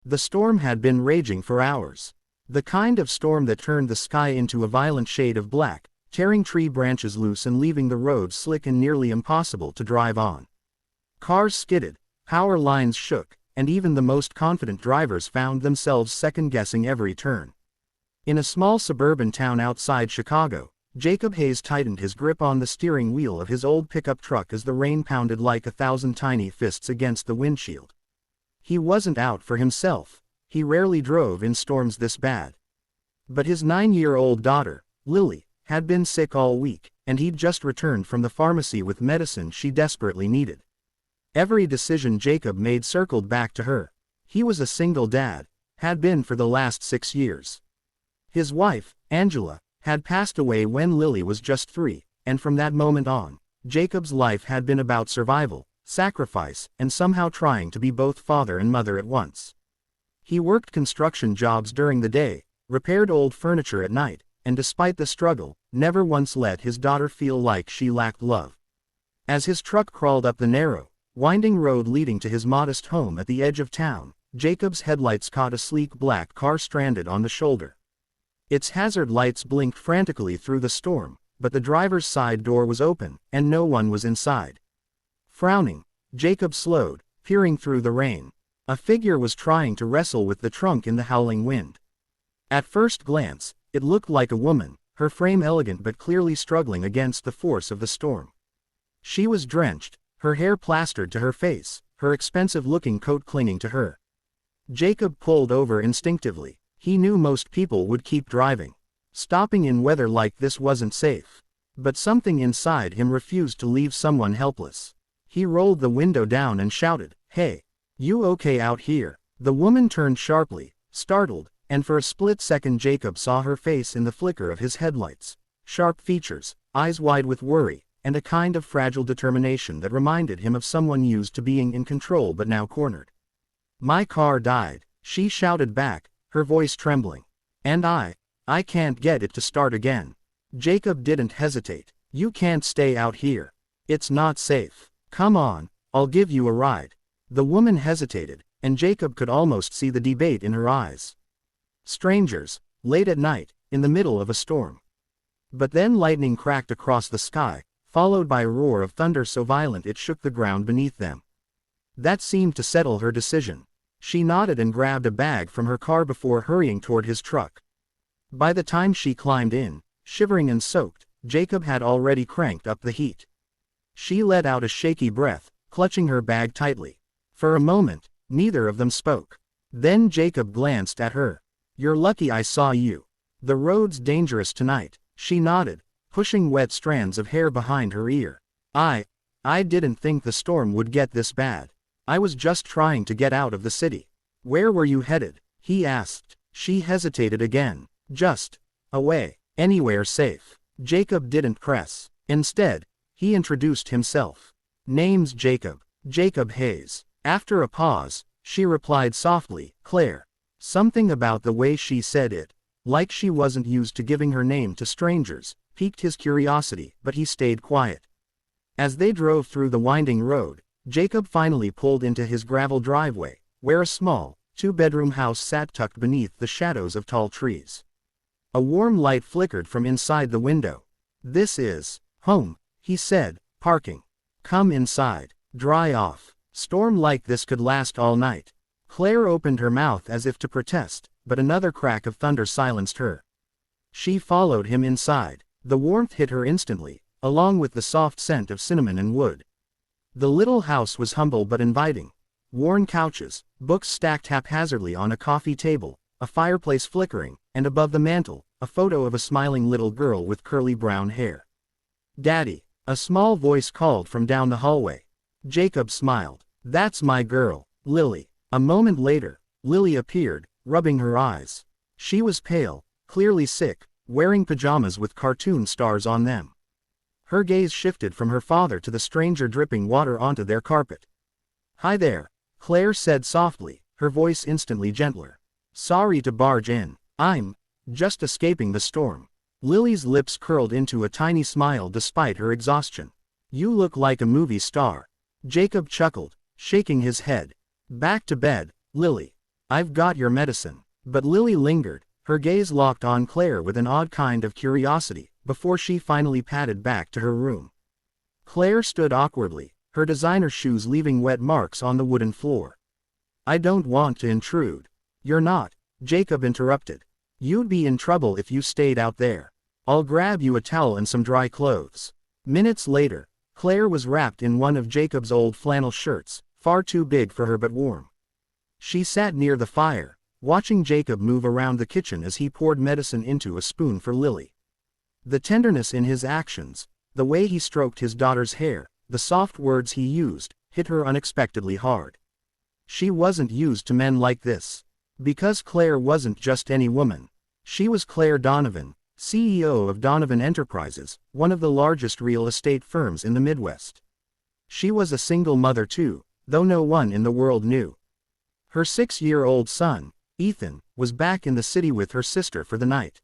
The storm had been raging for hours. The kind of storm that turned the sky into a violent shade of black, tearing tree branches loose and leaving the road slick and nearly impossible to drive on. Cars skidded, power lines shook, and even the most confident drivers found themselves second-guessing every turn. In a small suburban town outside Chicago, Jacob Hayes tightened his grip on the steering wheel of his old pickup truck as the rain pounded like 1,000 tiny fists against the windshield. He wasn't out for himself. He rarely drove in storms this bad. But his 9-year-old daughter, Lily, had been sick all week, and he'd just returned from the pharmacy with medicine she desperately needed. Every decision Jacob made circled back to her. He was a single dad, had been for the last 6 years. His wife, Angela, had passed away when Lily was just 3, and from that moment on, Jacob's life had been about survival, sacrifice, and somehow trying to be both father and mother at once. He worked construction jobs during the day, repaired old furniture at night, and despite the struggle, never once let his daughter feel like she lacked love. As his truck crawled up the narrow, winding road leading to his modest home at the edge of town, Jacob's headlights caught a sleek black car stranded on the shoulder. Its hazard lights blinked frantically through the storm, but the driver's side door was open, and no one was inside. Frowning, Jacob slowed, peering through the rain. A figure was trying to wrestle with the trunk in the howling wind. At first glance, it looked like a woman, her frame elegant but clearly struggling against the force of the storm. She was drenched, her hair plastered to her face, her expensive-looking coat clinging to her. Jacob pulled over instinctively. He knew most people would keep driving. Stopping in weather like this wasn't safe. But something inside him refused to leave someone helpless. He rolled the window down and shouted, "Hey, you okay out here?" The woman turned sharply, startled, and for a split second Jacob saw her face in the flicker of his headlights. Sharp features, eyes wide with worry, and a kind of fragile determination that reminded him of someone used to being in control but now cornered. "My car died," she shouted back, her voice trembling. "And I can't get it to start again." Jacob didn't hesitate. "You can't stay out here. It's not safe. Come on, I'll give you a ride." The woman hesitated, and Jacob could almost see the debate in her eyes. Strangers, late at night, in the middle of a storm. But then lightning cracked across the sky, followed by a roar of thunder so violent it shook the ground beneath them. That seemed to settle her decision. She nodded and grabbed a bag from her car before hurrying toward his truck. By the time she climbed in, shivering and soaked, Jacob had already cranked up the heat. She let out a shaky breath, clutching her bag tightly. For a moment, neither of them spoke. Then Jacob glanced at her. "You're lucky I saw you. The road's dangerous tonight." She nodded, pushing wet strands of hair behind her ear. I didn't think the storm would get this bad. I was just trying to get out of the city." "Where were you headed?" he asked. She hesitated again. "Just away. Anywhere safe." Jacob didn't press. Instead, he introduced himself. "Name's Jacob. Jacob Hayes." After a pause, she replied softly, "Claire." Something about the way she said it, like she wasn't used to giving her name to strangers, piqued his curiosity, but he stayed quiet. As they drove through the winding road, Jacob finally pulled into his gravel driveway, where a small, 2-bedroom house sat tucked beneath the shadows of tall trees. A warm light flickered from inside the window. "This is home," he said, parking. "Come inside. Dry off. Storm like this could last all night." Claire opened her mouth as if to protest, but another crack of thunder silenced her. She followed him inside. The warmth hit her instantly, along with the soft scent of cinnamon and wood. The little house was humble but inviting. Worn couches, books stacked haphazardly on a coffee table, a fireplace flickering, and above the mantel, a photo of a smiling little girl with curly brown hair. "Daddy," a small voice called from down the hallway. Jacob smiled. "That's my girl, Lily." A moment later, Lily appeared, rubbing her eyes. She was pale, clearly sick, wearing pajamas with cartoon stars on them. Her gaze shifted from her father to the stranger dripping water onto their carpet. "Hi there," Claire said softly, her voice instantly gentler. "Sorry to barge in. I'm just escaping the storm." Lily's lips curled into a tiny smile despite her exhaustion. "You look like a movie star." Jacob chuckled, shaking his head. "Back to bed, Lily. I've got your medicine. But Lily lingered, her gaze locked on Claire with an odd kind of curiosity, before she finally padded back to her room. Claire stood awkwardly, her designer shoes leaving wet marks on the wooden floor. I don't want to intrude. You're not, Jacob interrupted. You'd be in trouble if you stayed out there. I'll grab you a towel and some dry clothes. Minutes later, Claire was wrapped in one of Jacob's old flannel shirts, far too big for her but warm. She sat near the fire, watching Jacob move around the kitchen as he poured medicine into a spoon for Lily. The tenderness in his actions, the way he stroked his daughter's hair, the soft words he used, hit her unexpectedly hard. She wasn't used to men like this. Because Claire wasn't just any woman. She was Claire Donovan, CEO of Donovan Enterprises, one of the largest real estate firms in the Midwest. She was a single mother too, though no one in the world knew. Her 6-year-old son, Ethan, was back in the city with her sister for the night.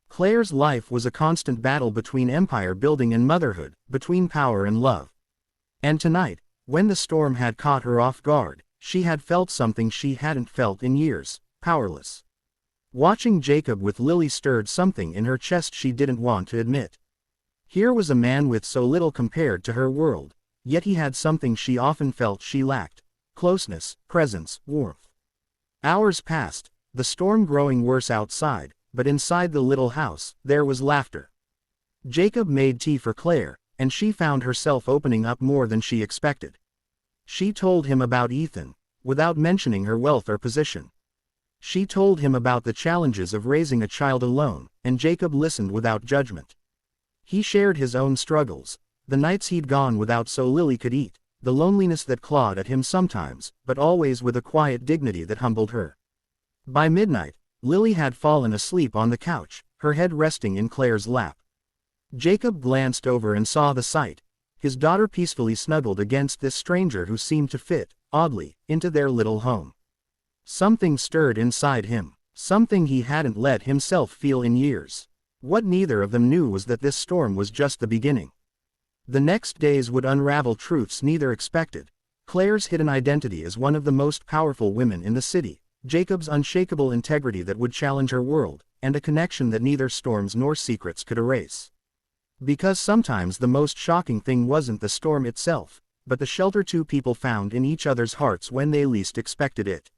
Claire's life was a constant battle between empire building and motherhood, between power and love. And tonight, when the storm had caught her off guard, she had felt something she hadn't felt in years, powerless. Watching Jacob with Lily stirred something in her chest she didn't want to admit. Here was a man with so little compared to her world, yet he had something she often felt she lacked: closeness, presence, warmth. Hours passed, the storm growing worse outside, but inside the little house, there was laughter. Jacob made tea for Claire, and she found herself opening up more than she expected. She told him about Ethan, without mentioning her wealth or position. She told him about the challenges of raising a child alone, and Jacob listened without judgment. He shared his own struggles, the nights he'd gone without so Lily could eat, the loneliness that clawed at him sometimes, but always with a quiet dignity that humbled her. By midnight, Lily had fallen asleep on the couch, her head resting in Claire's lap. Jacob glanced over and saw the sight: his daughter peacefully snuggled against this stranger who seemed to fit, oddly, into their little home. Something stirred inside him, something he hadn't let himself feel in years. What neither of them knew was that this storm was just the beginning. The next days would unravel truths neither expected: Claire's hidden identity as one of the most powerful women in the city, Jacob's unshakable integrity that would challenge her world, and a connection that neither storms nor secrets could erase. Because sometimes the most shocking thing wasn't the storm itself, but the shelter two people found in each other's hearts when they least expected it.